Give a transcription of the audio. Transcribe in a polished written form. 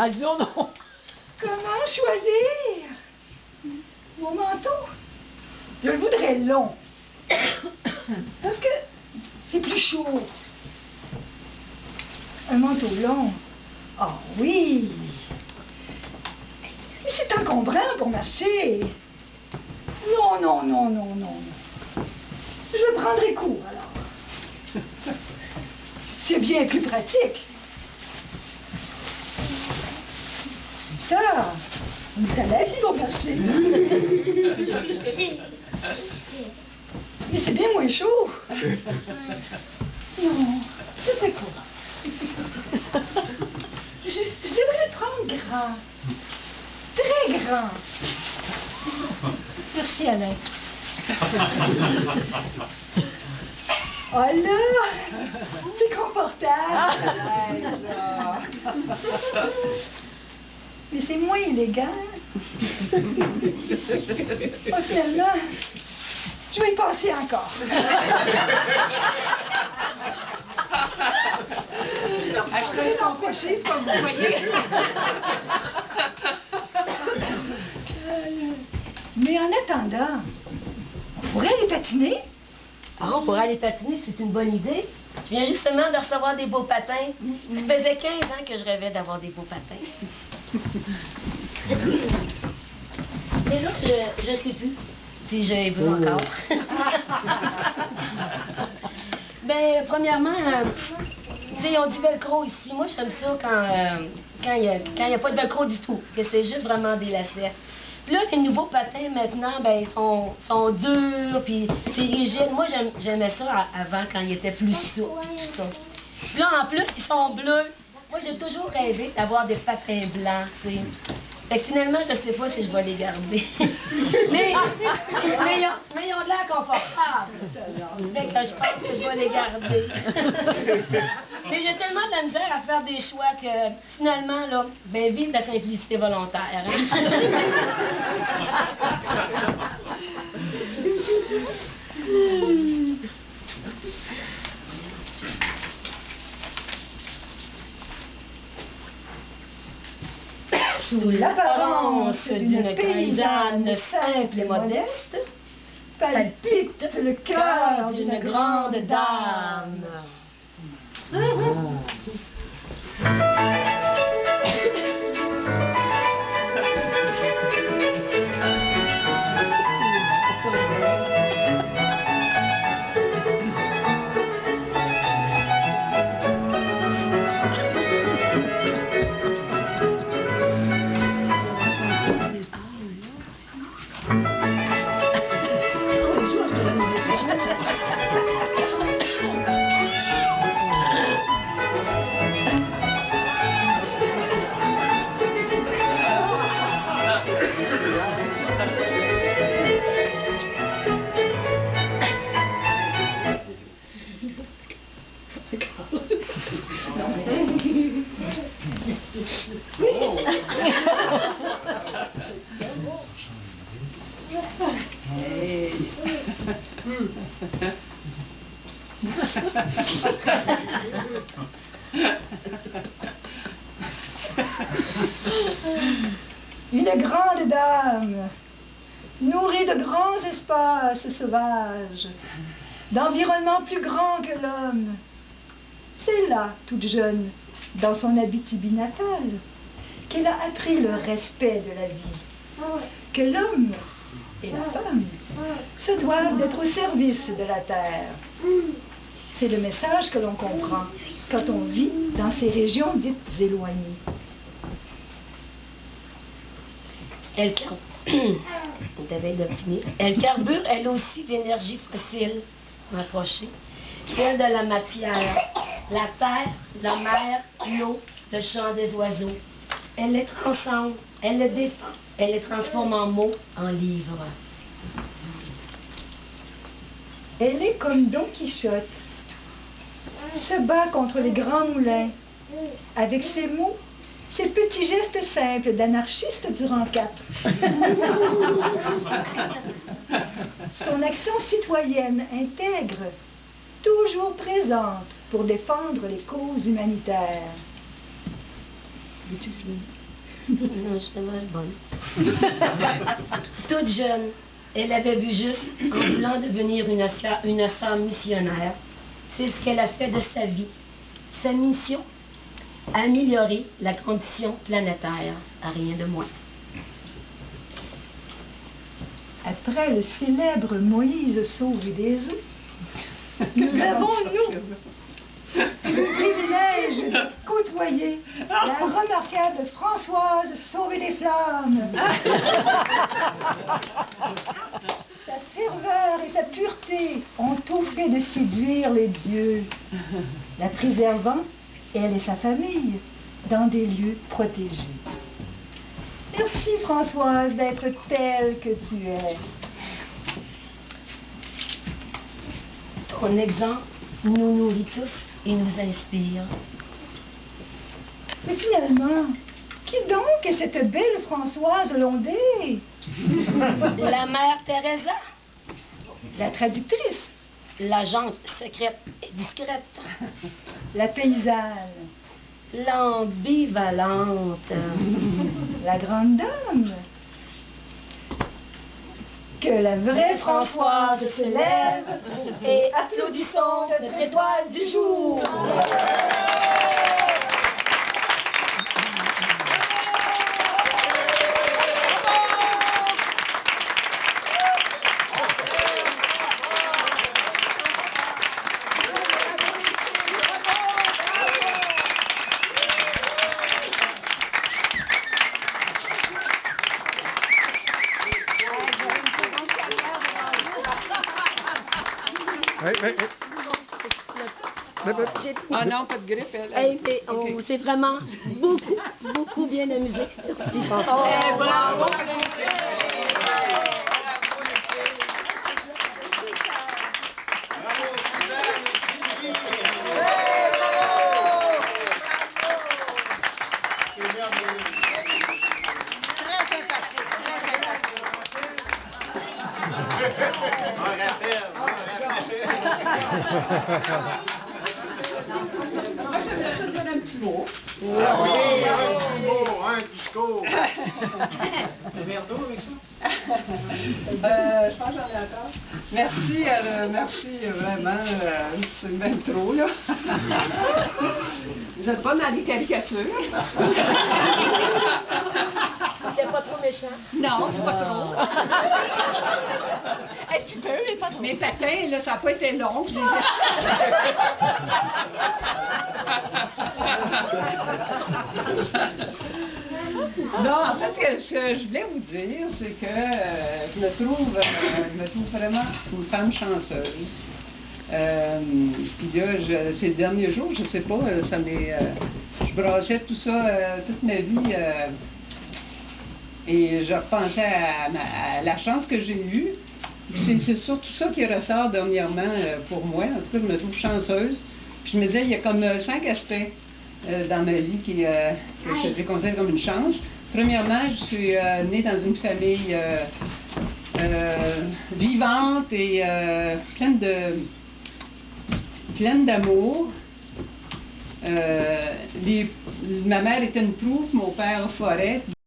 Ah non, non. Comment choisir mon manteau? Je le voudrais long. Parce que c'est plus chaud. Un manteau long. Ah oui. Mais c'est encombrant pour marcher. Non, non, non, non, non. Je prendrai coup, alors. C'est bien plus pratique. Ça, on est à l'aise pour marcher. Mais c'est bien moins chaud. Non, c'est très court. Je devrais le prendre grand. Très grand. Merci, Alain. Oh là, c'est confortable. Mais c'est moins élégant. Oh, finalement, je vais y passer encore. Je vais s'empocher, comme vous voyez. Mais en attendant, on pourrait aller patiner. Ah, on pourrait aller patiner, c'est une bonne idée. Je viens justement de recevoir des beaux patins. Ça faisait 15 ans que je rêvais d'avoir des beaux patins. Mais là, je sais plus si je les veux encore. Ben, premièrement, tu sais, ils ont du velcro ici. Moi, j'aime ça quand il y a pas de velcro du tout, que c'est juste vraiment des lacets. Puis là, les nouveaux patins, maintenant, ben, ils sont durs, puis c'est rigide. Moi, j'aimais ça avant, quand ils étaient plus souples, tout ça. Puis là, en plus, ils sont bleus. Moi, j'ai toujours rêvé d'avoir des patins blancs, tu sais. Fait que finalement, je sais pas si je vais les garder. mais ils ont de l'air confortables. Fait que je pense que je vais les garder. Mais j'ai tellement de la misère à faire des choix que finalement, là, ben vive la simplicité volontaire. Sous l'apparence d'une paysanne simple et modeste, palpite le cœur d'une grande dame. Une grande dame, nourrie de grands espaces sauvages, d'environnements plus grands que l'homme. C'est là, toute jeune, dans son Abitibi natal, qu'elle a appris le respect de la vie, que l'homme et la femme se doivent d'être au service de la terre. C'est le message que l'on comprend quand on vit dans ces régions dites éloignées. Elle carbure, elle aussi, d'énergie fossile rapprochée, celle de la matière, la terre, la mer, l'eau, le chant des oiseaux. Elle les transcende, elle les défend, elle les transforme en mots, en livres. Elle est comme Don Quichotte, se bat contre les grands moulins, avec ses mots, ses petits gestes simples d'anarchiste du rang 4. Son action citoyenne intègre, toujours présente pour défendre les causes humanitaires. Non, je vais être bonne. Toute jeune, elle avait vu juste en voulant devenir une sœur missionnaire. C'est ce qu'elle a fait de sa vie. Sa mission, améliorer la condition planétaire, à rien de moins. Après le célèbre Moïse sauvé des eaux, nous avons, nous, le privilège de côtoyer la remarquable Françoise sauvée des flammes. Sa ferveur et sa pureté ont tout fait de séduire les dieux, la préservant, elle et sa famille, dans des lieux protégés. Merci Françoise d'être telle que tu es. Ton exemple nous nourrit tous et nous inspire. Mais finalement, qui donc est cette belle Françoise Londé? La mère Teresa, La traductrice, l'agente secrète et discrète, la paysanne, l'ambivalente, la grande dame. Que la vraie Françoise se lève et applaudissons notre étoile du jour. Ah non, pas de grippe, elle. Hey, mais on s'est vraiment beaucoup bien amusé. Merci, François. Bravo! Moi, j'aimerais ça dire un petit mot. Ah oui, un petit mot, un discours. Un verre d'eau avec ça? Je pense que j'en ai encore. Merci, merci vraiment. C'est même trop, là. Vous êtes pas dans les caricatures. C'était pas trop méchant. Non, c'est pas trop. Un petit peu, mais pas trop. Mes patins, là, ça n'a pas été long. Je les ai... Non, en fait, ce que je voulais vous dire, c'est que je me trouve vraiment une femme chanceuse. Puis là, ces derniers jours, je sais pas, ça m'est... je brassais tout ça toute ma vie et je repensais à la chance que j'ai eue. C'est surtout ça qui ressort dernièrement pour moi. En tout cas, je me trouve chanceuse. Puis je me disais, il y a comme 5 aspects dans ma vie que je considère comme une chance. Premièrement, je suis née dans une famille vivante et pleine d'amour. Ma mère était une troupe, mon père forêt.